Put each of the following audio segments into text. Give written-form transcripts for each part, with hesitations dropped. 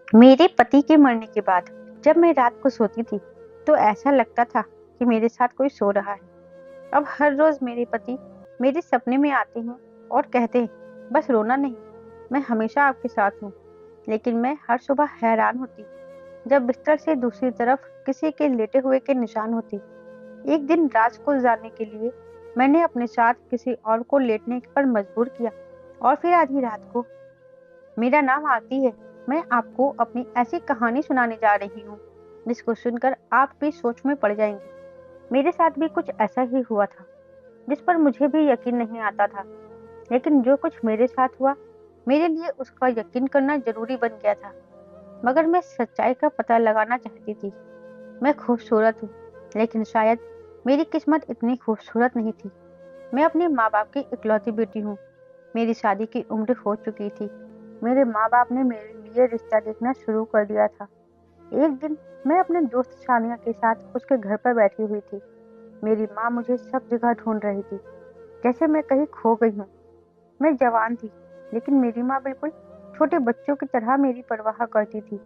मेरे पति के मरने के बाद जब मैं रात को सोती थी तो ऐसा लगता था कि मेरे साथ कोई सो रहा है। अब हर रोज मेरे पति मेरे सपने में आते हैं और कहते हैं, बस रोना नहीं, मैं हमेशा आपके साथ हूँ। लेकिन मैं हर सुबह हैरान होती जब बिस्तर से दूसरी तरफ किसी के लेटे हुए के निशान होते। एक दिन रात को जाने के लिए मैंने अपने साथ किसी और को लेटने पर मजबूर किया और फिर आधी रात को मेरा नाम आती है। मैं आपको अपनी ऐसी कहानी सुनाने जा रही हूँ जिसको सुनकर आप भी सोच में पड़ जाएंगे। मेरे साथ भी कुछ ऐसा ही हुआ था जिस पर मुझे भी यकीन नहीं आता था, लेकिन जो कुछ मेरे साथ हुआ मेरे लिए उसका यकीन करना जरूरी बन गया था। मगर मैं सच्चाई का पता लगाना चाहती थी। मैं खूबसूरत हूँ, लेकिन शायद मेरी किस्मत इतनी खूबसूरत नहीं थी। मैं अपने माँ बाप की इकलौती बेटी हूँ। मेरी शादी की उम्र हो चुकी थी। मेरे माँ बाप ने मेरे लिए रिश्ता देखना शुरू कर दिया था। एक दिन मैं अपने दोस्त सानिया के साथ उसके घर पर बैठी हुई थी। मेरी माँ मुझे सब जगह ढूंढ रही थी, जैसे मैं कहीं खो गई हूँ। मैं जवान थी, लेकिन मेरी माँ बिल्कुल छोटे बच्चों की तरह मेरी परवाह करती थी।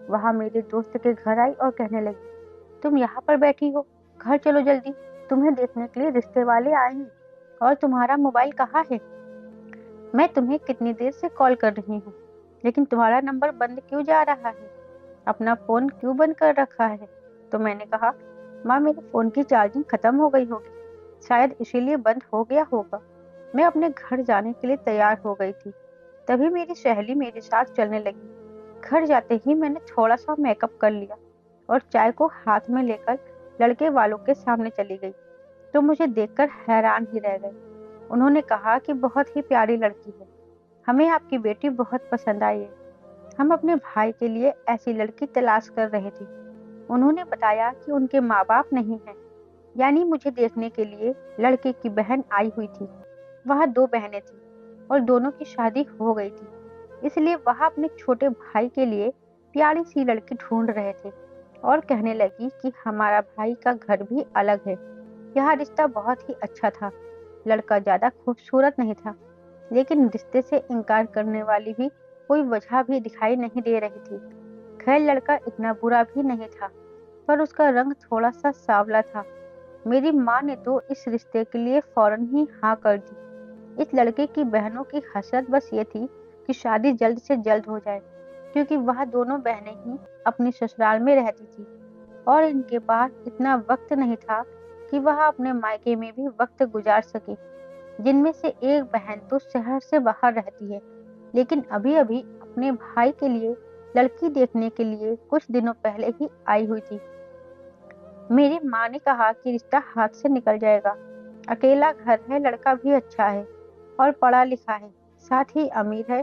वहाँ मेरे दोस्त के घर आई और कहने लगी, तुम यहाँ पर बैठी हो, घर चलो जल्दी, तुम्हें देखने के लिए रिश्ते वाले आए हैं। और तुम्हारा मोबाइल कहाँ है? मैं तुम्हें कितनी देर से कॉल कर रही हूँ, लेकिन तुम्हारा नंबर बंद क्यों जा रहा है? अपना फोन क्यों बंद कर रखा है? तो मैंने कहा, माँ मेरे फोन की चार्जिंग खत्म हो गई होगी, शायद इसीलिए बंद हो गया होगा। मैं अपने घर जाने के लिए तैयार हो गई थी। तभी मेरी सहेली मेरे साथ चलने लगी। घर जाते ही मैंने थोड़ा सा मेकअप कर लिया और चाय को हाथ में लेकर लड़के वालों के सामने चली गई। तो मुझे देखकर हैरान ही रह गए। उन्होंने कहा कि बहुत ही प्यारी लड़की है, हमें आपकी बेटी बहुत पसंद आई है। हम अपने भाई के लिए ऐसी लड़की तलाश कर रहे थे। उन्होंने बताया कि उनके माँ बाप नहीं हैं, यानी मुझे देखने के लिए लड़के की बहन आई हुई थी। वह दो बहनें थी और दोनों की शादी हो गई थी, इसलिए वह अपने छोटे भाई के लिए प्यारी सी लड़की ढूंढ रहे थे। और कहने लगी कि हमारा भाई का घर भी अलग है। यह रिश्ता बहुत ही अच्छा था। लड़का ज्यादा खूबसूरत नहीं था, लेकिन रिश्ते से इनकार करने वाली भी कोई वजह भी दिखाई नहीं दे रही थी। खैर लड़का इतना बुरा भी नहीं था, पर उसका रंग थोड़ा सा सांवला था। मेरी माँ ने तो इस रिश्ते के लिए फौरन ही हाँ कर दी। इस लड़के की बहनों की हसरत बस ये थी कि शादी जल्द से जल्द हो जाए, क्योंकि वह दोनों बहनें ही अपनी ससुराल में रहती थी और इनके पास इतना वक्त नहीं था कि वह अपने मायके में भी वक्त गुजार सके। जिनमें से एक बहन तो शहर से बाहर रहती है, लेकिन अभी-अभी अपने भाई के लिए लड़की देखने के लिए कुछ दिनों पहले ही आई हुई थी। मेरी माँ ने कहा कि रिश्ता हाथ से निकल जाएगा। अकेला घर है, लड़का भी अच्छा है और पढ़ा लिखा है, साथ ही अमीर है।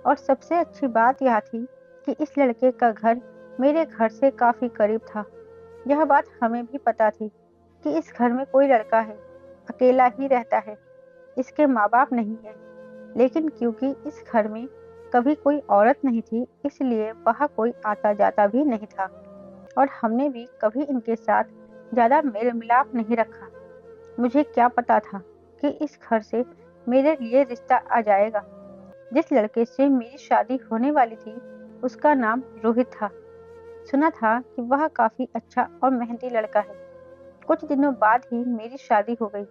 और सबसे अच्छी बात यह थी कि इस लड़के का घर मेरे घर से काफी करीब था। यह बात हमें भी पता थी कि इस घर में कोई लड़का है, अकेला ही रहता है, इसके माँ बाप नहीं है। लेकिन क्योंकि इस घर में कभी कोई औरत नहीं थी, इसलिए वहाँ कोई आता जाता भी नहीं था और हमने भी कभी इनके साथ ज्यादा मेल मिलाप नहीं रखा। मुझे क्या पता था कि इस घर से मेरे लिए रिश्ता आ जाएगा। जिस लड़के से मेरी शादी होने वाली थी उसका नाम रोहित था। सुना था कि वह काफी अच्छा और मेहनती लड़का है। कुछ दिनों बाद ही मेरी शादी हो गई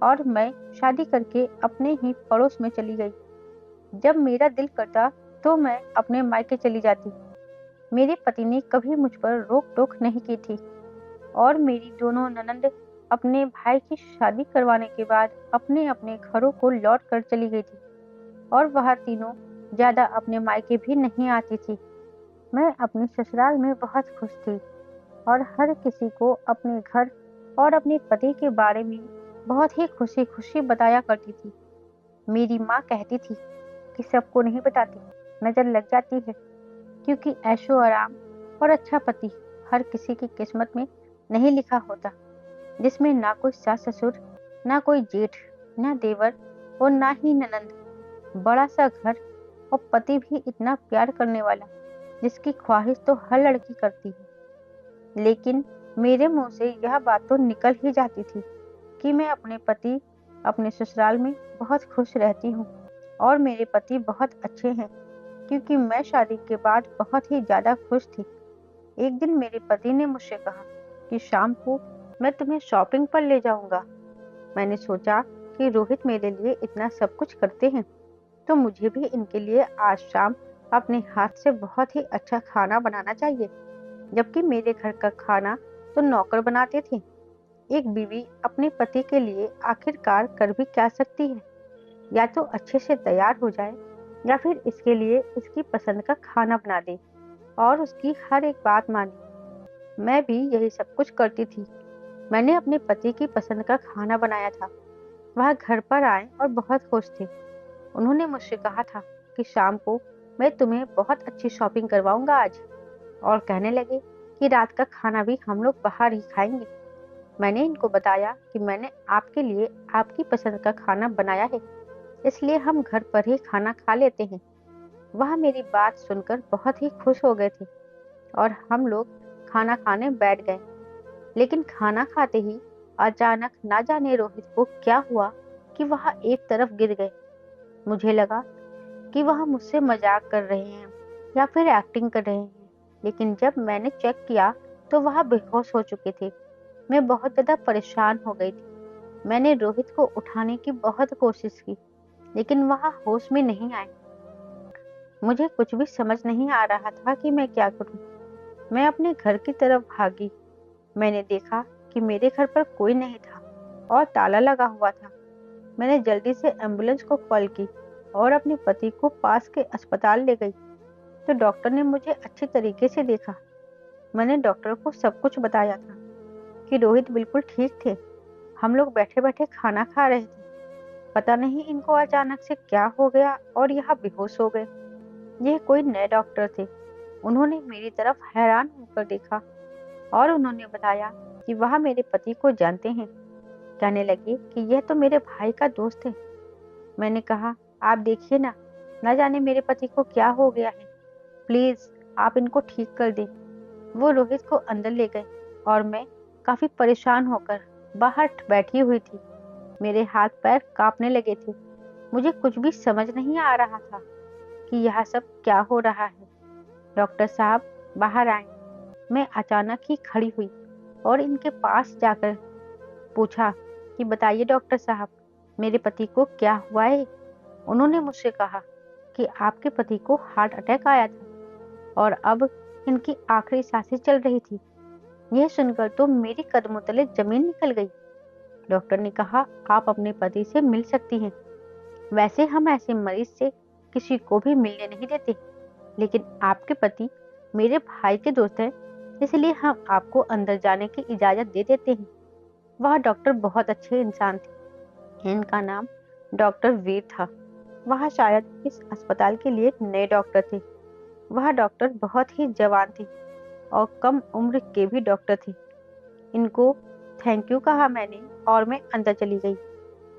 और मैं शादी करके अपने ही पड़ोस में चली गई। जब मेरा दिल करता तो मैं अपने मायके चली जाती। मेरे पति ने कभी मुझ पर रोक टोक नहीं की थी और मेरी दोनों ननंद अपने भाई की शादी करवाने के बाद अपने अपने घरों को लौट कर चली गई थी और वह तीनों ज्यादा अपने मायके भी नहीं आती थी। मैं अपने ससुराल में बहुत खुश थी और हर किसी को अपने घर और अपने पति के बारे में बहुत ही खुशी खुशी बताया करती थी। मेरी माँ कहती थी कि सबको नहीं बताती, नजर लग जाती है, क्योंकि ऐशो आराम और अच्छा पति हर किसी की किस्मत में नहीं लिखा होता। जिसमें ना कोई सास ससुर, ना कोई जेठ, ना देवर और ना ही ननंद, बड़ा सा घर और पति भी इतना प्यार करने वाला जिसकी ख्वाहिश तो हर लड़की करती है। लेकिन मेरे मुंह से यह बात तो निकल ही जाती थी कि मैं अपने पति, अपने ससुराल में बहुत खुश रहती हूँ और मेरे पति बहुत अच्छे हैं। क्योंकि मैं शादी के बाद बहुत ही ज़्यादा खुश थी। एक दिन मेरे पति ने मुझसे कहा कि शाम को मैं तुम्हें शॉपिंग पर ले जाऊंगा। मैंने सोचा कि रोहित मेरे लिए इतना सब कुछ करते हैं, तो मुझे भी इनके लिए आज शाम अपने हाथ से बहुत ही अच्छा खाना बनाना चाहिए। जबकि मेरे घर का खाना तो नौकर बनाते थे। एक बीवी अपने पति के लिए आखिरकार कर भी क्या सकती है? या तो अच्छे से तैयार हो जाए, या फिर इसके लिए इसकी पसंद का खाना बना दे और उसकी हर एक बात माने। मैं भी यही सब कुछ करती थी। मैंने अपने पति की पसंद का खाना बनाया था। वह घर पर आए और बहुत खुश थे। उन्होंने मुझसे कहा था कि शाम को मैं तुम्हें बहुत अच्छी शॉपिंग करवाऊंगा आज, और कहने लगे कि रात का खाना भी हम लोग बाहर ही खाएंगे। मैंने इनको बताया कि मैंने आपके लिए आपकी पसंद का खाना बनाया है, इसलिए हम घर पर ही खाना खा लेते हैं। वह मेरी बात सुनकर बहुत ही खुश हो गए थे और हम लोग खाना खाने बैठ गए। लेकिन खाना खाते ही अचानक ना जाने रोहित को क्या हुआ कि वह एक तरफ गिर गए। मुझे लगा कि वह मुझसे मजाक कर रहे हैं या फिर एक्टिंग कर रहे हैं, लेकिन जब मैंने चेक किया तो वह बेहोश हो चुके थे। मैं बहुत ज्यादा परेशान हो गई थी। मैंने रोहित को उठाने की बहुत कोशिश की, लेकिन वह होश में नहीं आए। मुझे कुछ भी समझ नहीं आ रहा था कि मैं क्या करूं। मैं अपने घर की तरफ भागी। मैंने देखा कि मेरे घर पर कोई नहीं था और ताला लगा हुआ था। मैंने जल्दी से एम्बुलेंस को कॉल की और अपने पति को पास के अस्पताल ले गई। तो डॉक्टर ने मुझे अच्छे तरीके से देखा। मैंने डॉक्टर को सब कुछ बताया था कि रोहित बिल्कुल ठीक थे। हम लोग बैठे बैठे खाना खा रहे थे। पता नहीं इनको अचानक से क्या हो गया और यहाँ बेहोश हो गए। यह कोई नए डॉक्टर थे। उन्होंने मेरी तरफ हैरान होकर देखा और उन्होंने बताया कि वह मेरे पति को जानते हैं। कहने लगे कि यह तो मेरे भाई का दोस्त है। मैंने कहा, आप देखिए ना, न जाने मेरे पति को क्या हो गया है। प्लीज आप इनको ठीक कर दें। वो रोहित को अंदर ले गए और मैं काफी परेशान होकर बाहर बैठी हुई थी। मेरे हाथ पैर कांपने लगे थे। मुझे कुछ भी समझ नहीं आ रहा था कि यह सब क्या हो रहा है। डॉक्टर साहब बाहर आए। मैं अचानक ही खड़ी हुई और इनके पास जाकर पूछा कि बताइए डॉक्टर साहब, मेरे पति को क्या हुआ है? उन्होंने मुझसे कहा कि आपके पति को हार्ट अटैक आया था और अब इनकी आखिरी सांसें चल रही थी। यह सुनकर तो मेरी कदमों तले जमीन निकल गई। डॉक्टर ने कहा, आप अपने पति से मिल सकती हैं। वैसे हम ऐसे मरीज से किसी को भी मिलने नहीं देते, लेकिन आपके पति मेरे भाई के दोस्त हैं, इसलिए हम आपको अंदर जाने की इजाजत दे देते हैं। वह डॉक्टर बहुत अच्छे इंसान थे। इनका नाम डॉक्टर वीर था। वह शायद इस अस्पताल के लिए नए डॉक्टर थे। वह डॉक्टर बहुत ही जवान थे और कम उम्र के भी डॉक्टर थे। इनको थैंक यू कहा मैंने और मैं अंदर चली गई।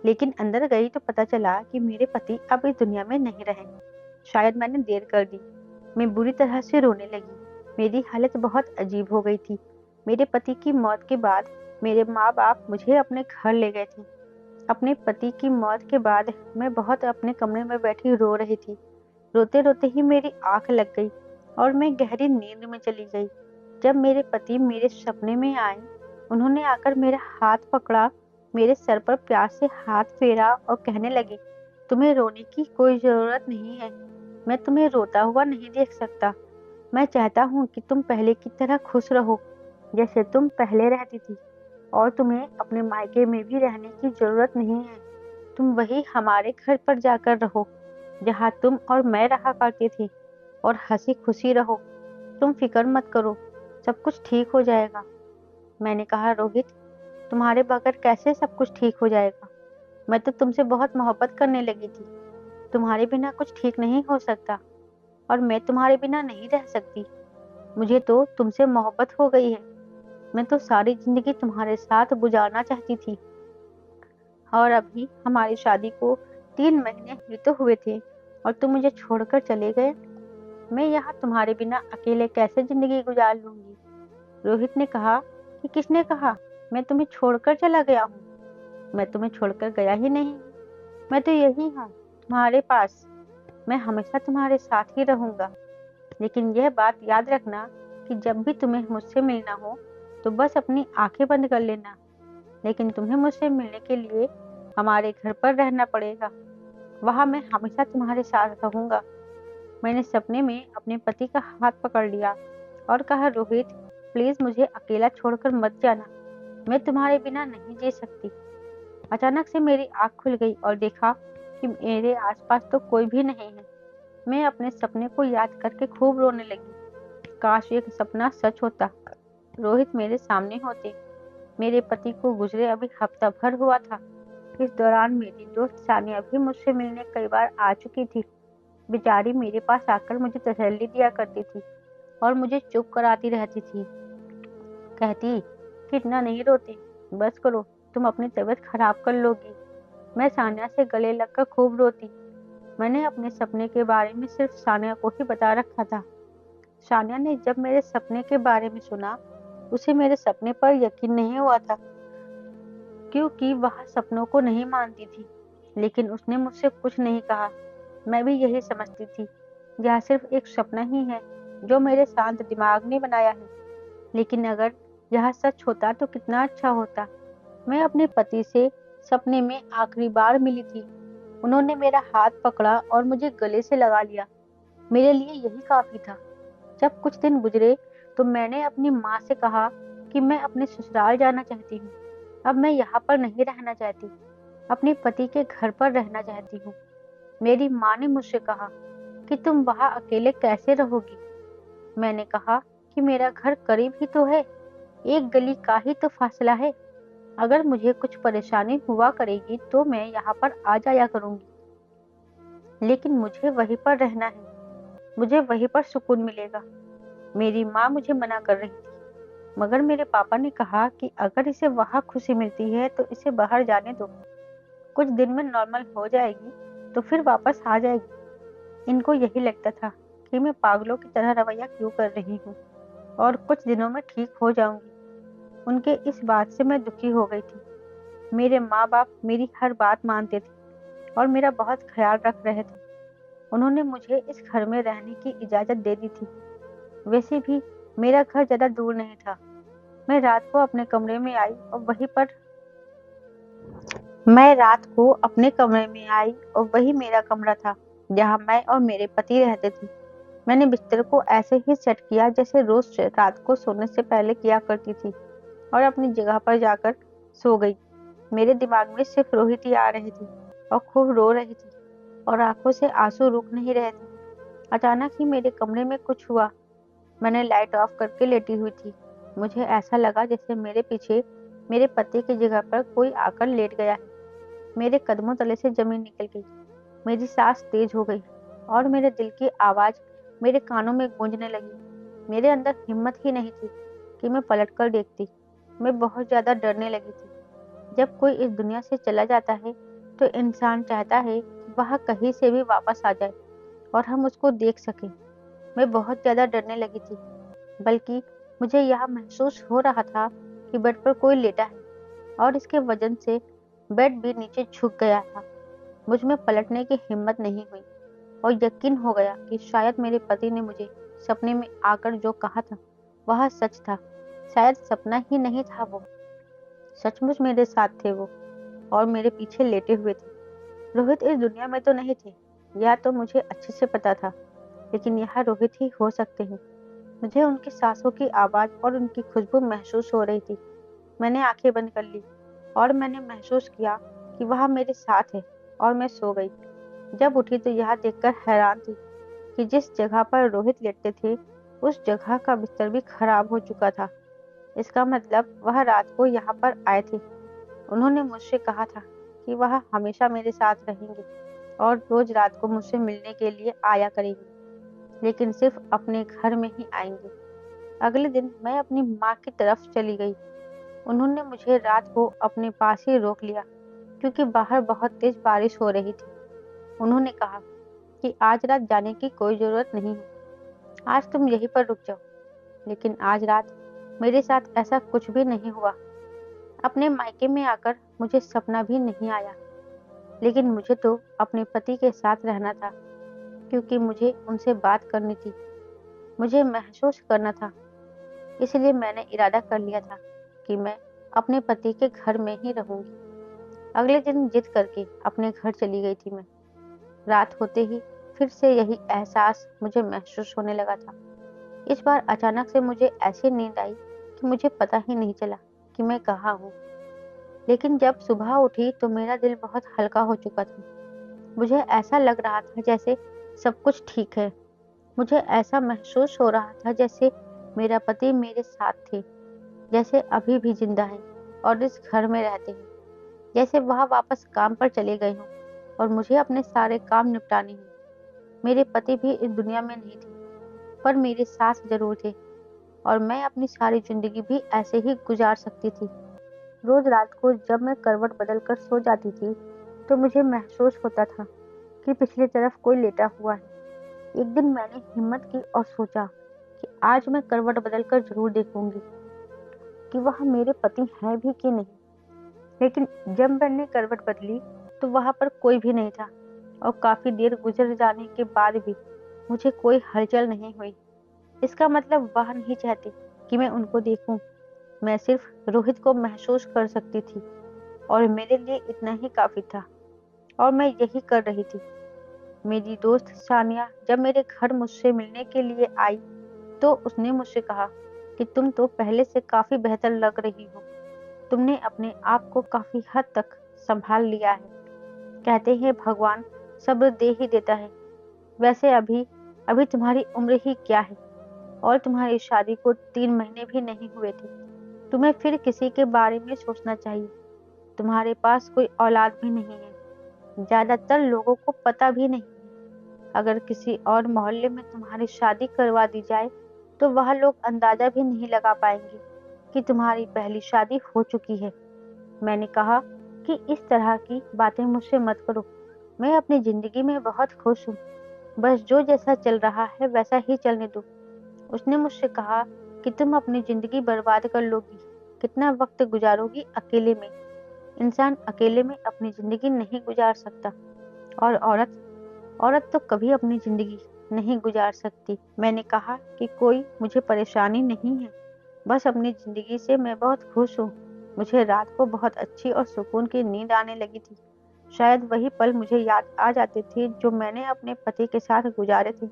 लेकिन अंदर गई तो पता चला कि मेरे पति अब इस दुनिया में नहीं रहे। शायद मैंने देर कर दी। मैं बुरी तरह से रोने लगी। मेरी हालत बहुत अजीब हो गई थी। मेरे पति की मौत के बाद मेरे माँ बाप मुझे अपने घर ले गए थे। अपने पति की मौत के बाद मैं बहुत अपने कमरे में बैठी रो रही थी। रोते रोते ही मेरी आंख लग गई और मैं गहरी नींद में चली गई। जब मेरे पति मेरे सपने में आए, उन्होंने आकर मेरा हाथ पकड़ा, मेरे सर पर प्यार से हाथ फेरा और कहने लगे, तुम्हें रोने की कोई जरूरत नहीं है। मैं तुम्हें रोता हुआ नहीं देख सकता। मैं चाहता हूँ कि तुम पहले की तरह खुश रहो, जैसे तुम पहले रहती थी, और तुम्हें अपने मायके में भी रहने की जरूरत नहीं है। तुम वही हमारे घर पर जाकर रहो, जहाँ तुम और मैं रहा करते थे, और हंसी खुशी रहो। तुम फिक्र मत करो, सब कुछ ठीक हो जाएगा। मैंने कहा, रोहित, तुम्हारे बगैर कैसे सब कुछ ठीक हो जाएगा? मैं तो तुमसे बहुत मोहब्बत करने लगी थी। तुम्हारे बिना कुछ ठीक नहीं हो सकता और मैं तुम्हारे बिना नहीं रह सकती। मुझे तो तुमसे मोहब्बत हो गई है। मैं तो सारी जिंदगी तुम्हारे साथ गुजारना चाहती थी। और अभी हमारी शादी को 3 महीने ही तो हुए थे और तुम मुझे छोड़कर चले गए। मैं यहाँ तुम्हारे बिना अकेले कैसे जिंदगी गुजार लूंगी? रोहित ने कहा कि किसने कहा मैं तुम्हें छोड़कर चला गया हूँ? मैं तुम्हें छोड़कर गया ही नहीं। मैं तो यही हूँ, तुम्हारे पास। मैं हमेशा तुम्हारे साथ ही रहूंगा। लेकिन यह बात याद रखना कि जब भी तुम्हें मुझसे मिलना हो तो बस अपनी आंखें बंद कर लेना। लेकिन तुम्हें मुझसे मिलने के लिए हमारे घर पर रहना पड़ेगा। वहां मैं हमेशा तुम्हारे साथ रहूंगा। मैंने सपने में अपने पति का हाथ पकड़ लिया और कहा, रोहित प्लीज मुझे अकेला छोड़कर मत जाना। मैं तुम्हारे बिना नहीं जी सकती। अचानक से मेरी आंख खुल गई और देखा कि मेरे आसपास तो कोई भी नहीं है। मैं अपने सपने को याद करके खूब रोने लगी। काश ये सपना सच होता, रोहित मेरे सामने होते। मेरे पति को गुजरे अभी हफ्ता भर हुआ था। इस दौरान मेरी दोस्त सानिया भी मुझसे मिलने कई बार आ चुकी थी। बेचारी मेरे पास आकर मुझे तसल्ली दिया करती थी और मुझे चुप कराती रहती थी। कहती कि इतना नहीं रोते, बस करो, तुम अपनी तबीयत खराब कर लोगी। मैं सानिया से गले लगकर खूब रोती। मैंने अपने सपने के बारे में सिर्फ सानिया को ही बता रखा था। सानिया ने जब मेरे सपने के बारे में सुना, उसे मेरे सपने पर यकीन नहीं हुआ था, क्योंकि वह सपनों को नहीं मानती थी। लेकिन उसने मुझसे कुछ नहीं कहा। मैं भी यही समझती थी, यह सिर्फ एक सपना ही है जो मेरे शांत दिमाग ने बनाया है। लेकिन अगर यह सच होता तो कितना अच्छा होता। मैं अपने पति से सपने में आखिरी बार मिली थी। उन्होंने मेरा हाथ पकड़ा और मुझे गले से लगा लिया। मेरे लिए यही काफी था। जब कुछ दिन गुजरे तो मैंने अपनी माँ से कहा कि मैं अपने ससुराल जाना चाहती हूँ। अब मैं यहाँ पर नहीं रहना चाहती, अपने पति के घर पर रहना चाहती हूँ। मेरी माँ ने मुझसे कहा कि तुम वहाँ अकेले कैसे रहोगी। मैंने कहा कि मेरा घर करीब ही तो है, एक गली का ही तो फासला है। अगर मुझे कुछ परेशानी हुआ करेगी तो मैं यहाँ पर आ जाया करूंगी। लेकिन मुझे वहीं पर रहना है, मुझे वहीं पर सुकून मिलेगा। मेरी माँ मुझे मना कर रही थी, मगर मेरे पापा ने कहा कि अगर इसे वहाँ खुशी मिलती है तो इसे बाहर जाने दो। कुछ दिन में नॉर्मल हो जाएगी तो फिर वापस आ जाएगी। इनको यही लगता था कि मैं पागलों की तरह रवैया क्यों कर रही हूँ और कुछ दिनों में ठीक हो जाऊंगी। उनके इस बात से मैं दुखी हो गई थी। मेरे माँ बाप मेरी हर बात मानते थे और मेरा बहुत ख्याल रख रहे थे। उन्होंने मुझे इस घर में रहने की इजाजत दे दी थी। वैसे भी मेरा घर ज्यादा दूर नहीं था। मैं रात को अपने कमरे में आई और वहीं पर मैं रात को अपने कमरे में आई और वही मेरा कमरा था जहाँ मैं और मेरे पति रहते थे। मैंने बिस्तर को ऐसे ही सेट किया जैसे रोज रात को सोने से पहले किया करती थी और अपनी जगह पर जाकर सो गई। मेरे दिमाग में सिर्फ रोहित ही आ रही थी और खूब रो रही थी और आंखों से आंसू रुक नहीं रहे थे। अचानक ही मेरे कमरे में कुछ हुआ। मैंने लाइट ऑफ करके लेटी हुई थी। मुझे ऐसा लगा जैसे मेरे पीछे मेरे पति की जगह पर कोई आकर लेट गया है। मेरे कदमों तले से जमीन निकल गई। मेरी सांस तेज हो गई और मेरे दिल की आवाज मेरे कानों में गूंजने लगी। मेरे अंदर हिम्मत ही नहीं थी कि मैं पलट कर देखती। मैं बहुत ज्यादा डरने लगी थी। जब कोई इस दुनिया से चला जाता है तो इंसान चाहता है कि वह कहीं से भी वापस आ जाए और हम उसको देख सकें। मैं बहुत ज्यादा डरने लगी थी, बल्कि मुझे यह महसूस हो रहा था कि बेड पर कोई लेटा है और इसके वजन से बेड भी नीचे झुक गया था। मुझ में पलटने की हिम्मत नहीं हुई और यकीन हो गया कि शायद मेरे पति ने मुझे सपने में आकर जो कहा था वह सच था। शायद सपना ही नहीं था, वो सचमुच मेरे साथ थे वो और मेरे पीछे लेटे हुए थे। रोहित इस दुनिया में तो नहीं थे, यह तो मुझे अच्छे से पता था, लेकिन यह रोहित ही हो सकते हैं। मुझे उनकी सांसों की आवाज और उनकी खुशबू महसूस हो रही थी। मैंने आंखें बंद कर ली और मैंने महसूस किया कि वह मेरे साथ है और मैं सो गई। जब उठी तो यह देखकर हैरान थी कि जिस जगह पर रोहित लेटते थे उस जगह का बिस्तर भी खराब हो चुका था। इसका मतलब वह रात को यहाँ पर आए थे। उन्होंने मुझसे कहा था कि वह हमेशा मेरे साथ रहेंगे और रोज रात को मुझसे मिलने के लिए आया करेंगे, लेकिन सिर्फ अपने घर में ही आएंगे। अगले दिन मैं अपनी माँ की तरफ चली गई। उन्होंने मुझे रात को अपने पास ही रोक लिया क्योंकि बाहर बहुत तेज बारिश हो रही थी। उन्होंने कहा कि आज रात जाने की कोई जरूरत नहीं है, आज तुम यहीं पर रुक जाओ। लेकिन आज रात मेरे साथ ऐसा कुछ भी नहीं हुआ। अपने मायके में आकर मुझे सपना भी नहीं आया, लेकिन मुझे तो अपने पति के साथ रहना था। क्योंकि मुझे उनसे बात करनी थी, मुझे महसूस करना था। इसलिए मैंने इरादा कर लिया था कि मैं अपने पति के घर में ही रहूंगी। अगले दिन जिद करके अपने घर चली गई थी मैं। रात होते ही फिर से यही एहसास मुझे महसूस होने लगा था। इस बार अचानक से मुझे ऐसी नींद आई कि मुझे पता ही नहीं चला कि मैं कहाँ हूँ। लेकिन जब सुबह उठी तो मेरा दिल बहुत हल्का हो चुका था। मुझे ऐसा लग रहा था जैसे सब कुछ ठीक है। मुझे ऐसा महसूस हो रहा था जैसे मेरा पति मेरे साथ थे, जैसे अभी भी जिंदा है और इस घर में रहते हैं, जैसे वह वापस काम पर चले गए हों और मुझे अपने सारे काम निपटाने हैं। मेरे पति भी इस दुनिया में नहीं थे, पर मेरे साथ जरूर थे और मैं अपनी सारी जिंदगी भी ऐसे ही गुजार सकती थी। रोज रात को जब मैं करवट बदल कर सो जाती थी तो मुझे महसूस होता था कि पिछली तरफ कोई लेटा हुआ है। एक दिन मैंने हिम्मत की और सोचा कि आज मैं करवट बदल कर जरूर देखूंगी कि वह मेरे पति हैं भी कि नहीं। लेकिन जब मैंने करवट बदली तो वहां पर कोई भी नहीं था और काफी देर गुजर जाने के बाद भी मुझे कोई हलचल नहीं हुई। इसका मतलब वह नहीं चाहते कि मैं उनको देखूं। मैं सिर्फ रोहित को महसूस कर सकती थी और मेरे लिए इतना ही काफी था और मैं यही कर रही थी। मेरी दोस्त सानिया जब मेरे घर मुझसे मिलने के लिए आई तो उसने मुझसे कहा कि तुम तो पहले से काफी बेहतर लग रही हो। तुमने अपने आप को काफी हद तक संभाल लिया है। कहते हैं भगवान सब्र दे ही देता है। वैसे अभी अभी तुम्हारी उम्र ही क्या है और तुम्हारी शादी को 3 महीने भी नहीं हुए थे। तुम्हें फिर किसी के बारे में सोचना चाहिए। तुम्हारे पास कोई औलाद भी नहीं है। ज्यादातर लोगों को पता भी नहीं है। अगर किसी और मोहल्ले में तुम्हारी शादी करवा दी जाए तो वह लोग अंदाजा भी नहीं लगा पाएंगे कि तुम्हारी पहली शादी हो चुकी है। मैंने कहा कि इस तरह की बातें मुझसे मत करो। मैं अपनी जिंदगी में बहुत खुश हूँ। बस जो जैसा चल रहा है वैसा ही चलने दो। उसने मुझसे कहा कि तुम अपनी जिंदगी बर्बाद कर लोगी। कितना वक्त गुजारोगी अकेले में। इंसान अकेले में अपनी जिंदगी नहीं गुजार सकता और औरत औरत तो कभी अपनी जिंदगी नहीं गुजार सकती। मैंने कहा कि कोई मुझे परेशानी नहीं है, बस अपनी जिंदगी से मैं बहुत खुश हूँ। मुझे रात को बहुत अच्छी और सुकून की नींद आने लगी थी। शायद वही पल मुझे याद आ जाते थे जो मैंने अपने पति के साथ गुजारे थे।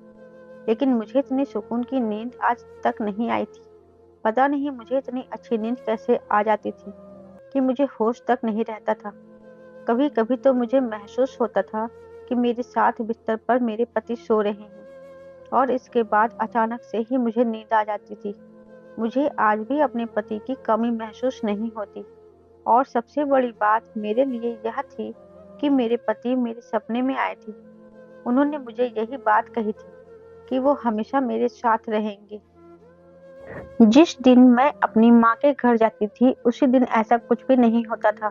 लेकिन मुझे इतनी सुकून की नींद आज तक नहीं आई थी। पता नहीं मुझे इतनी अच्छी नींद कैसे आ जाती थी कि मुझे होश तक नहीं रहता था। कभी कभी तो मुझे महसूस होता था कि मेरे साथ बिस्तर पर मेरे पति सो रहे हैं और इसके बाद अचानक से ही मुझे नींद आ जाती थी। मुझे आज भी अपने पति की कमी महसूस नहीं होती और सबसे बड़ी बात मेरे लिए यह थी कि मेरे पति मेरे सपने में आए थे। उन्होंने मुझे यही बात कही थी कि वो हमेशा मेरे साथ रहेंगे। जिस दिन मैं अपनी माँ के घर जाती थी उसी दिन ऐसा कुछ भी नहीं होता था।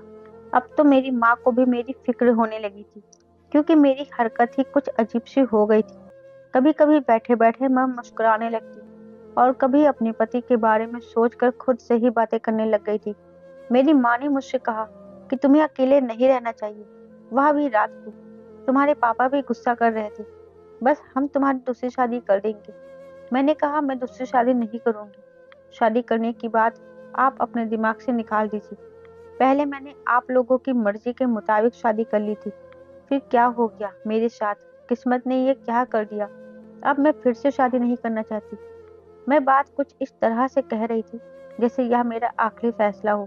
अब तो मेरी माँ को भी मेरी फिक्र होने लगी थी क्योंकि मेरी हरकत ही कुछ अजीब सी हो गई थी। कभी कभी बैठे बैठे मैं मुस्कुराने लगती और कभी अपने पति के बारे में सोचकर खुद से ही बातें करने लग गई थी। मेरी माँ ने मुझसे कहा कि तुम्हें अकेले नहीं रहना चाहिए, वह भी रात को। तुम्हारे पापा भी गुस्सा कर रहे थे। बस हम तुम्हारी दूसरी शादी कर देंगे। मैंने कहा मैं दूसरी शादी नहीं करूंगी। शादी करने की बात आप अपने दिमाग से निकाल दीजिए। पहले मैंने आप लोगों की मर्जी के मुताबिक शादी कर ली थी। फिर क्या हो गया मेरे साथ, किस्मत ने ये क्या कर दिया। अब मैं फिर से शादी नहीं करना चाहती। मैं बात कुछ इस तरह से कह रही थी जैसे यह मेरा आखिरी फैसला हो।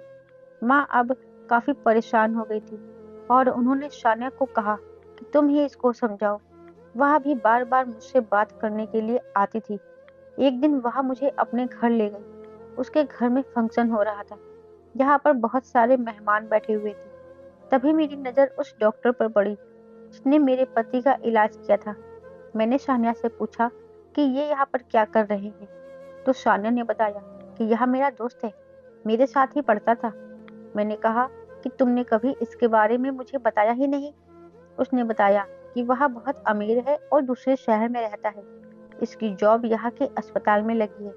माँ अब काफी परेशान हो गई थी और उन्होंने शानिया को कहा कि तुम ही इसको समझाओ। वह भी बार बार मुझसे बात करने के लिए आती थी। एक दिन वह मुझे अपने घर ले गई। उसके घर में फंक्शन हो रहा था जहाँ पर बहुत सारे मेहमान बैठे हुए थे। तभी मेरी नज़र उस डॉक्टर पर पड़ी जिसने मेरे पति का इलाज किया था। मैंने शानिया से पूछा कि ये यहाँ पर क्या कर रहे हैं, तो शानिया ने बताया कि यह मेरा दोस्त है, मेरे साथ ही पढ़ता था। मैंने कहा कि तुमने कभी इसके बारे में मुझे बताया ही नहीं। उसने बताया कि वह बहुत अमीर है और दूसरे शहर में रहता है। इसकी जॉब यहाँ के अस्पताल में लगी है,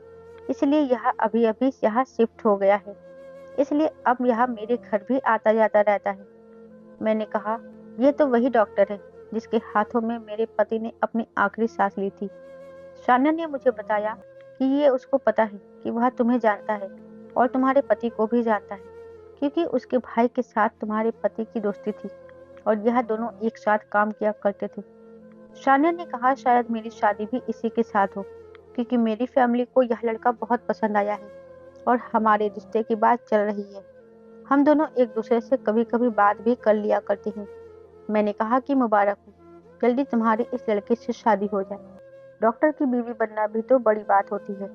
इसलिए यह अभी अभी यहाँ शिफ्ट हो गया है। इसलिए अब यह मेरे घर भी आता जाता रहता है। मैंने कहा ये तो वही डॉक्टर है जिसके हाथों में मेरे पति ने अपनी आखिरी सांस ली थी। शान्या ने मुझे बताया कि ये उसको पता है कि वह तुम्हें जानता है और तुम्हारे पति को भी जानता है, क्योंकि उसके भाई के साथ तुम्हारे पति की दोस्ती थी और यह दोनों एक साथ काम किया करते थे। शान्या ने कहा शायद मेरी शादी भी इसी के साथ हो, क्योंकि मेरी फैमिली को यह लड़का बहुत पसंद आया है और हमारे रिश्ते की बात चल रही है। हम दोनों एक दूसरे से कभी कभी बात भी कर लिया करते हैं। मैंने कहा कि मुबारक हो, जल्दी तुम्हारी इस लड़के से शादी हो जाए। डॉक्टर की बीवी बनना भी तो बड़ी बात होती है।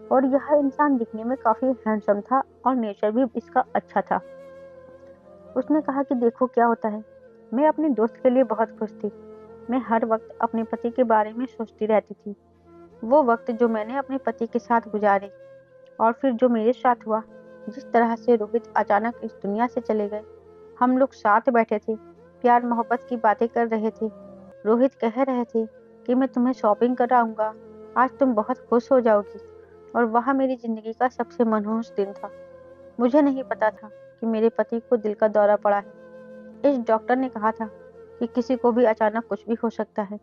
और यह इंसान दिखने में काफी हैंडसम था और नेचर भी इसका अच्छा था। उसने कहा कि देखो क्या होता है। मैं अपने दोस्त के लिए बहुत खुश थी। मैं हर वक्त अपने पति के बारे में सोचती रहती थी, वो वक्त जो मैंने अपने पति के साथ गुजारे और फिर जो मेरे साथ हुआ। जिस तरह से रोहित अचानक इस दुनिया से चले गए। हम लोग साथ बैठे थे, प्यार मोहब्बत की बातें कर रहे थे। रोहित कह रहे थे कि मैं तुम्हें शॉपिंग कराऊंगा, आज तुम बहुत खुश हो जाओगी। और वह मेरी जिंदगी का सबसे मनहूस दिन था। मुझे नहीं पता था कि मेरे पति को दिल का दौरा पड़ा है। इस डॉक्टर ने कहा था कि किसी को भी अचानक कुछ भी हो सकता है,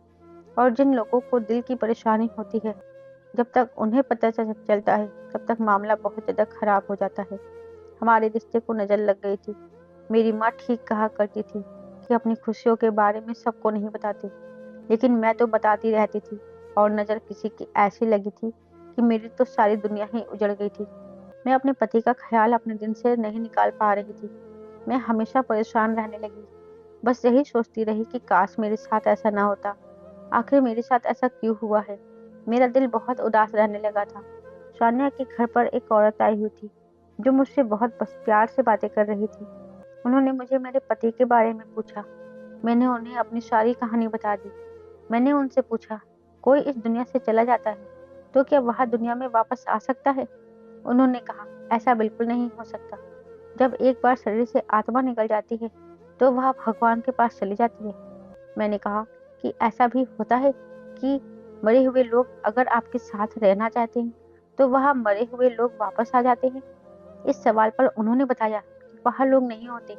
और जिन लोगों को दिल की परेशानी होती है, जब तक उन्हें पता चलता है तब तक मामला बहुत ज़्यादा खराब हो जाता है। हमारे रिश्ते को नज़र लग गई थी। मेरी माँ ठीक कहा करती थी कि अपनी खुशियों के बारे में सबको नहीं बताते, लेकिन मैं तो बताती रहती थी। और नज़र किसी की ऐसी लगी थी कि मेरी तो सारी दुनिया ही उजड़ गई थी। मैं अपने पति का ख्याल अपने दिन से नहीं निकाल पा रही थी। मैं हमेशा परेशान रहने लगी, बस यही सोचती रही कि काश मेरे साथ ऐसा ना होता। आखिर मेरे साथ ऐसा क्यों हुआ है। मेरा दिल बहुत उदास रहने लगा था। शान्या के घर पर एक औरत आई हुई थी, जो मुझसे बहुत बस प्यार से बातें कर रही थी। उन्होंने मुझे मेरे पति के बारे में पूछा। मैंने उन्हें अपनी सारी कहानी बता दी। मैंने उनसे पूछा, कोई इस दुनिया से चला जाता है तो क्या वह दुनिया में वापस आ सकता है। उन्होंने कहा, ऐसा बिल्कुल नहीं हो सकता। जब एक बार शरीर से आत्मा निकल जाती है तो वह भगवान के पास चली जाती है। मैंने कहा कि ऐसा भी होता है कि मरे हुए लोग अगर आपके साथ रहना चाहते हैं तो वह मरे हुए लोग वापस आ जाते हैं। इस सवाल पर उन्होंने बताया कि वह लोग नहीं होते,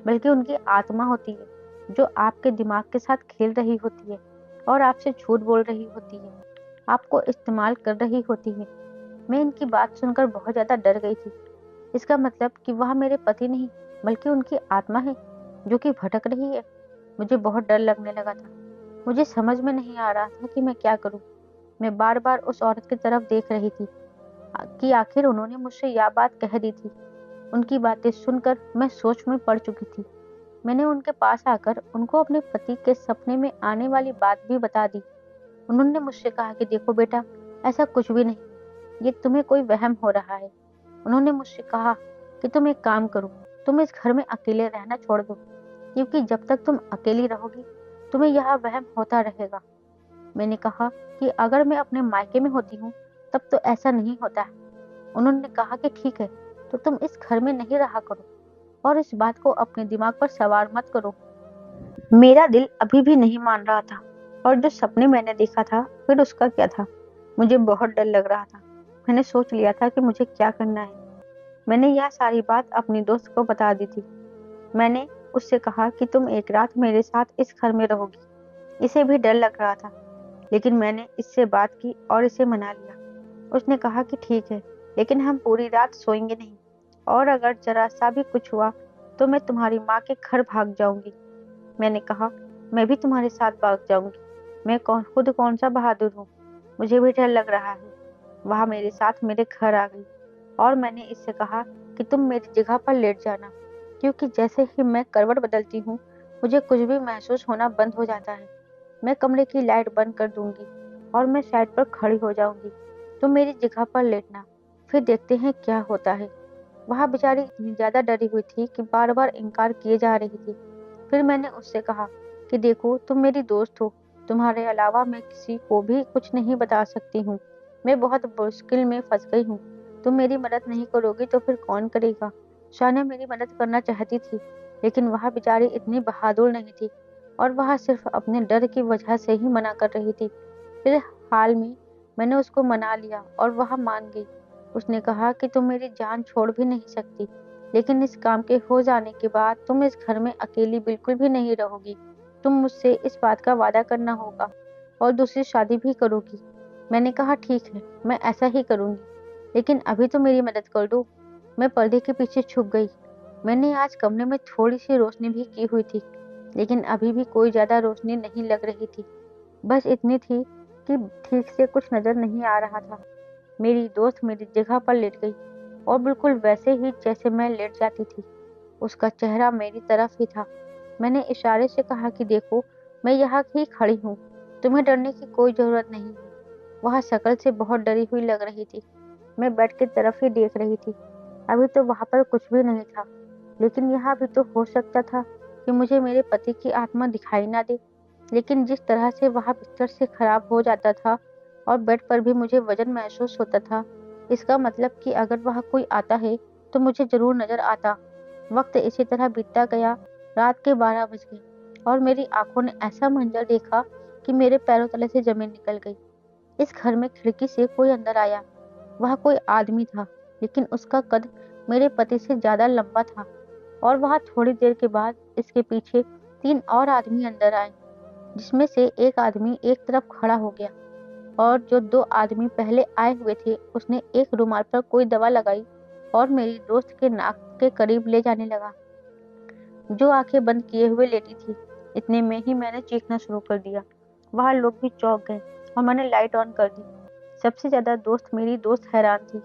बल्कि उनकी आत्मा होती है, जो आपके दिमाग के साथ खेल रही होती है और आपसे झूठ बोल रही होती है, आपको इस्तेमाल कर रही होती है। मैं इनकी बात सुनकर बहुत ज्यादा डर गई थी। इसका मतलब कि वह मेरे पति नहीं, बल्कि उनकी आत्मा है, जो कि भटक रही है। मुझे बहुत डर लगने लगा था। मुझे समझ में नहीं आ रहा था कि मैं क्या करूं। मैं बार बार उस औरत की तरफ देख रही थी कि आखिर उन्होंने मुझसे यह बात कह दी थी। उनकी बातें सुनकर मैं सोच में पड़ चुकी थी। मैंने उनके पास आकर उनको अपने पति के सपने में आने वाली बात भी बता दी। उन्होंने मुझसे कहा कि देखो बेटा, ऐसा कुछ भी नहीं है, ये तुम्हें कोई वहम हो रहा है। उन्होंने मुझसे कहा कि तुम एक काम करो, तुम इस घर में अकेले रहना छोड़ दो, क्योंकि जब तक तुम अकेली रहोगी तुम्हें यह वहम होता रहेगा। मैंने कहा कि अगर मैं अपने मायके में होती हूँ तब तो ऐसा नहीं होता है। उन्होंने कहा कि ठीक है, तो तुम इस घर में नहीं रहा करो और इस बात को अपने दिमाग पर सवार मत करो। मेरा दिल अभी भी नहीं मान रहा था। और जो सपने मैंने देखा था फिर उसका क्या था। मुझे बहुत डर लग रहा था। मैंने सोच लिया था कि मुझे क्या करना है। मैंने यह सारी बात अपनी दोस्त को बता दी थी। मैंने उससे कहा कि तुम एक रात मेरे साथ इस घर में रहोगी। इसे भी डर लग रहा था, लेकिन मैंने इससे बात की और इसे मना लिया। उसने कहा कि ठीक है, लेकिन हम पूरी रात सोएंगे नहीं, और अगर जरा सा भी कुछ हुआ तो मैं तुम्हारी माँ के घर भाग जाऊंगी। मैंने कहा, मैं भी तुम्हारे साथ भाग जाऊंगी। मैं खुद कौन सा बहादुर हूँ, मुझे भी डर लग रहा है। वह मेरे साथ मेरे घर आ गई और मैंने इससे कहा कि तुम मेरी जगह पर लेट जाना, क्योंकि जैसे ही मैं करवट बदलती हूँ मुझे कुछ भी महसूस होना बंद हो जाता है। मैं कमरे की लाइट बंद कर दूंगी और मैं साइड पर खड़ी हो जाऊंगी। तुम मेरी जगह पर लेटना, फिर देखते हैं क्या होता है। वह बेचारी इतनी ज्यादा डरी हुई थी कि बार बार इनकार किए जा रही थी। फिर मैंने उससे कहा कि देखो, तुम मेरी दोस्त हो, तुम्हारे अलावा मैं किसी को भी कुछ नहीं बता सकती हूँ। मैं बहुत मुश्किल में फंस गई हूँ। तुम मेरी मदद नहीं करोगी तो फिर कौन करेगा। शाना मेरी मदद करना चाहती थी, लेकिन वह बेचारी इतनी बहादुर नहीं थी और वह सिर्फ अपने डर की वजह से ही मना कर रही थी। फिर हाल में मैंने उसको मना लिया और वह मान गई। उसने कहा कि तुम मेरी जान छोड़ भी नहीं सकती, लेकिन इस काम के हो जाने के बाद तुम इस घर में अकेली बिल्कुल भी नहीं रहोगी। तुम मुझसे इस बात का वादा करना होगा और दूसरी शादी भी करोगी। मैंने कहा ठीक है, मैं ऐसा ही करूंगी, लेकिन अभी तो मेरी मदद कर दो। मैं पर्दे के पीछे छुप गई। मैंने आज कमरे में थोड़ी सी रोशनी भी की हुई थी, लेकिन अभी भी कोई ज्यादा रोशनी नहीं लग रही थी। बस इतनी थी कि ठीक से कुछ नजर नहीं आ रहा था। मेरी दोस्त मेरी जगह पर लेट गई और बिल्कुल वैसे ही जैसे मैं लेट जाती थी। उसका चेहरा मेरी तरफ ही था। मैंने इशारे से कहा कि देखो, मैं यहाँ ही खड़ी हूँ, तुम्हें डरने की कोई जरूरत नहीं है। वह शक्ल से बहुत डरी हुई लग रही थी। मैं बेड की तरफ ही देख रही थी। अभी तो वहां पर कुछ भी नहीं था, लेकिन यह भी तो हो सकता था कि मुझे मेरे पति की आत्मा दिखाई ना दे। लेकिन जिस तरह से वह बिस्तर से खराब हो जाता था और बेड पर भी मुझे वजन महसूस होता था, इसका मतलब कि अगर वह कोई आता है तो मुझे जरूर नजर आता। वक्त इसी तरह बीतता गया। रात के 12 बज गए और मेरी आंखों ने ऐसा मंजर देखा कि मेरे पैरों तले से जमीन निकल गई। इस घर में खिड़की से कोई अंदर आया। वह कोई आदमी था, लेकिन उसका कद मेरे पति से ज्यादा लंबा था। और वह थोड़ी देर के बाद इसके पीछे 3 और आदमी अंदर आए, जिसमें से एक आदमी एक तरफ खड़ा हो गया और जो 2 आदमी पहले आए हुए थे, उसने एक रुमाल पर कोई दवा लगाई और मेरी दोस्त के नाक के करीब ले जाने लगा, जो आंखें बंद किए हुए लेटी थी। इतने में ही मैंने चीखना शुरू कर दिया। वह लोग भी चौंक गए और मैंने लाइट ऑन कर दी। सबसे ज्यादा मेरी दोस्त हैरान थी,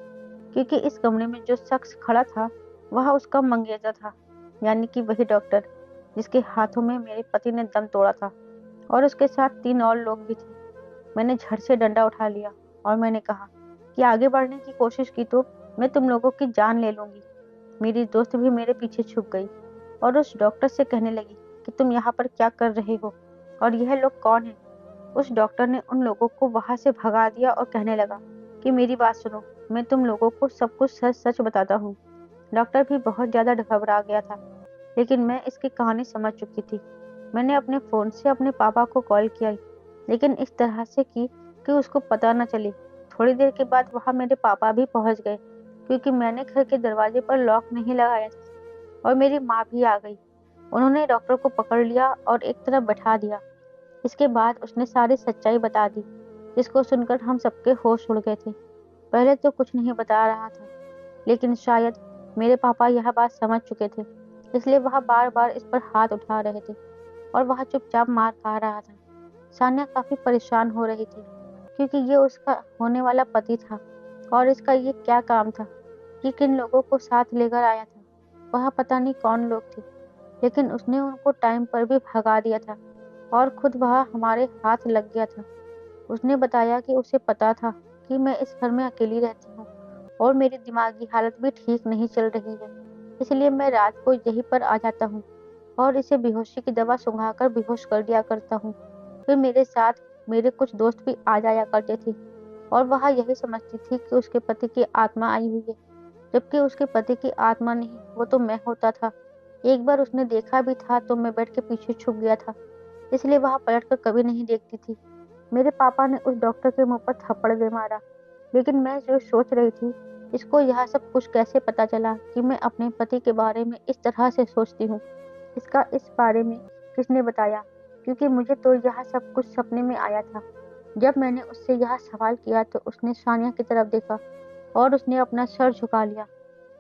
क्योंकि इस कमरे में जो शख्स खड़ा था वह उसका मंगेतर था, यानी कि वही डॉक्टर जिसके हाथों में मेरे पति ने दम तोड़ा था। और उसके साथ 3 और लोग भी थे। मैंने झट से डंडा उठा लिया और मैंने कहा कि आगे बढ़ने की कोशिश की तो मैं तुम लोगों की जान ले लूंगी। मेरी दोस्त भी मेरे पीछे छुप गई और उस डॉक्टर से कहने लगी कि तुम यहाँ पर क्या कर रहे हो और यह लोग कौन हैं। उस डॉक्टर ने उन लोगों को वहां से भगा दिया और कहने लगा कि मेरी बात सुनो, मैं तुम लोगों को सब कुछ सच सच बताता हूँ। डॉक्टर भी बहुत ज्यादा घबरा गया था, लेकिन मैं इसकी कहानी समझ चुकी थी। मैंने अपने फोन से अपने पापा को कॉल किया, लेकिन इस तरह से की कि उसको पता न चले। थोड़ी देर के बाद वहां मेरे पापा भी पहुंच गए, क्योंकि मैंने घर के दरवाजे पर लॉक नहीं लगाया था। और मेरी माँ भी आ गई। उन्होंने डॉक्टर को पकड़ लिया और एक तरफ बैठा दिया। इसके बाद उसने सारी सच्चाई बता दी, जिसको सुनकर हम सबके होश उड़ गए थे। पहले तो कुछ नहीं बता रहा था, लेकिन शायद मेरे पापा यह बात समझ चुके थे, इसलिए वह बार बार इस पर हाथ उठा रहे थे और वह चुपचाप मार खा रहा था। सान्या काफी परेशान हो रही थी, क्योंकि ये उसका होने वाला पति था और इसका ये क्या काम था कि किन लोगों को साथ लेकर आया था। वह पता नहीं कौन लोग थे, लेकिन उसने उनको टाइम पर भी भगा दिया था और खुद वह हमारे हाथ लग गया था। उसने बताया कि उसे पता था कि मैं इस घर में अकेली रहती हूँ और मेरी दिमागी हालत भी ठीक नहीं चल रही है, इसलिए मैं रात को यहीं पर आ जाता हूँ और इसे बेहोशी की दवा सुंघाकर बेहोश कर दिया करता हूँ। फिर मेरे साथ मेरे कुछ दोस्त भी आ जाया करते थे और वह यही समझती थी कि उसके पति की आत्मा आई हुई है, जबकि उसके पति की आत्मा नहीं, वो तो मैं होता था। एक बार उसने देखा भी था तो मैं बेड के पीछे छुप गया था, इसलिए वह पलट कर कभी नहीं देखती थी। मेरे पापा ने उस डॉक्टर के मुंह पर थप्पड़ दे मारा, लेकिन मैं जो सोच रही थी, इसको यह सब कुछ कैसे पता चला कि मैं अपने पति के बारे में इस तरह से सोचती हूँ। इसका इस बारे में किसने बताया, क्योंकि मुझे तो यह सब कुछ सपने में आया था। जब मैंने उससे यह सवाल किया तो उसने सानिया की तरफ देखा और उसने अपना सर झुका लिया।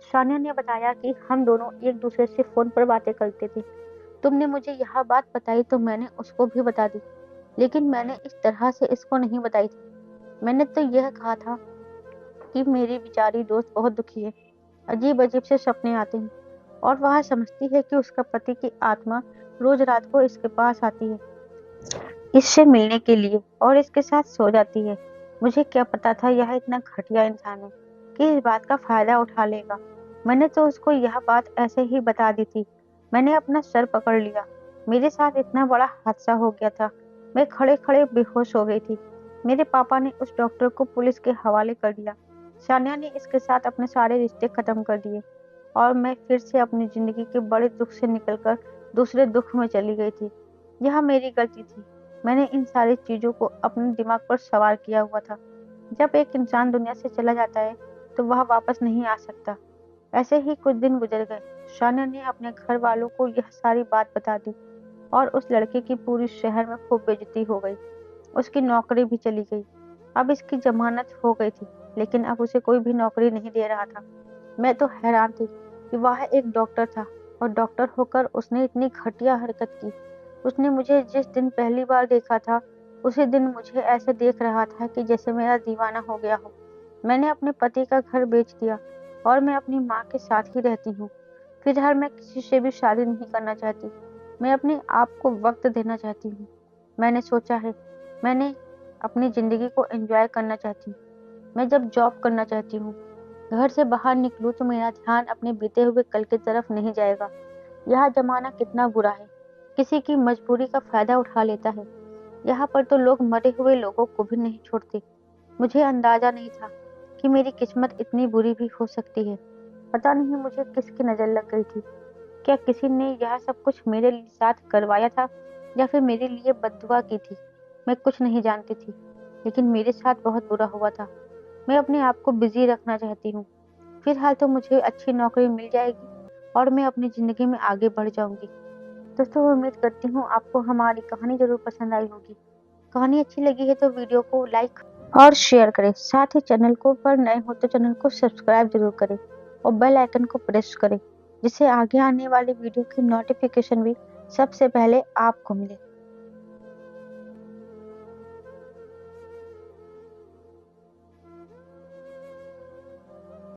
सानिया ने बताया कि हम दोनों एक दूसरे से फोन पर बातें करते थे। तुमने मुझे यह बात बताई तो मैंने उसको भी बता दी, लेकिन मैंने इस तरह से इसको नहीं बताई थी। मैंने तो यह कहा था कि मेरी बेचारी दोस्त बहुत दुखी है, अजीब अजीब से सपने आते हैं और वह समझती है कि उसका पति की आत्मा रोज रात को इसके पास आती है इससे मिलने के लिए और इसके साथ सो जाती है। मुझे क्या पता था यह इतना घटिया इंसान है कि इस बात का फायदा उठा लेगा। मैंने तो उसको यह बात ऐसे ही बता दी थी। मैंने अपना सर पकड़ लिया। मेरे साथ इतना बड़ा हादसा हो गया था। मैं खड़े खड़े बेहोश हो गई थी। मेरे पापा ने उस डॉक्टर को पुलिस के हवाले कर दिया। सानिया ने इसके साथ अपने सारे रिश्ते खत्म कर दिए और मैं फिर से अपनी जिंदगी के बड़े दुख से निकलकर दूसरे दुख में चली गई थी। यह मेरी गलती थी। मैंने इन सारी चीजों को अपने दिमाग पर सवार किया हुआ था। जब एक इंसान दुनिया से चला जाता है तो वह वापस नहीं आ सकता। ऐसे ही कुछ दिन गुजर गए। शानिया ने अपने घर वालों को यह सारी बात बता दी। और उस लड़के की पूरी शहर में खूब बेइज्जती हो गई। उसकी नौकरी भी चली गई। अब इसकी जमानत हो गई थी, लेकिन अब उसे कोई भी नौकरी नहीं दे रहा था। मैं तो हैरान थी कि वह एक डॉक्टर था और डॉक्टर होकर उसने इतनी घटिया हरकत की। उसने मुझे जिस दिन पहली बार देखा था, उसी दिन मुझे ऐसे देख रहा था कि जैसे मेरा दीवाना हो गया हो। मैंने अपने पति का घर बेच दिया और मैं अपनी माँ के साथ ही रहती हूँ। फिलहाल मैं किसी से भी शादी नहीं करना चाहती। मैं अपने आप को वक्त देना चाहती हूँ। मैंने सोचा है, मैंने अपनी जिंदगी को एंजॉय करना चाहती हूँ। मैं जब जॉब करना चाहती हूँ, घर से बाहर निकलूँ तो मेरा ध्यान अपने बीते हुए कल की तरफ नहीं जाएगा। यह जमाना कितना बुरा है, किसी की मजबूरी का फायदा उठा लेता है। यहाँ पर तो लोग मरे हुए लोगों को भी नहीं छोड़ते। मुझे अंदाजा नहीं था कि मेरी किस्मत इतनी बुरी भी हो सकती है। पता नहीं मुझे किसकी नजर लग गई थी। क्या किसी ने यह सब कुछ मेरे साथ करवाया था या फिर मेरे लिए बद्दुआ की थी? मैं कुछ नहीं जानती थी, लेकिन मेरे साथ बहुत बुरा हुआ था। मैं अपने आप को बिजी रखना चाहती हूँ। फिलहाल तो मुझे अच्छी नौकरी मिल जाएगी और मैं अपनी ज़िंदगी में आगे बढ़ जाऊँगी। दोस्तों, उम्मीद करती हूँ आपको हमारी कहानी ज़रूर पसंद आई होगी। कहानी अच्छी लगी है तो वीडियो को लाइक और शेयर करें। साथ ही चैनल को पर नए हो तो चैनल को सब्सक्राइब ज़रूर करें और बेल आइकन को प्रेस करें, जिससे आगे आने वाली वीडियो की नोटिफिकेशन भी सबसे पहले आपको मिले।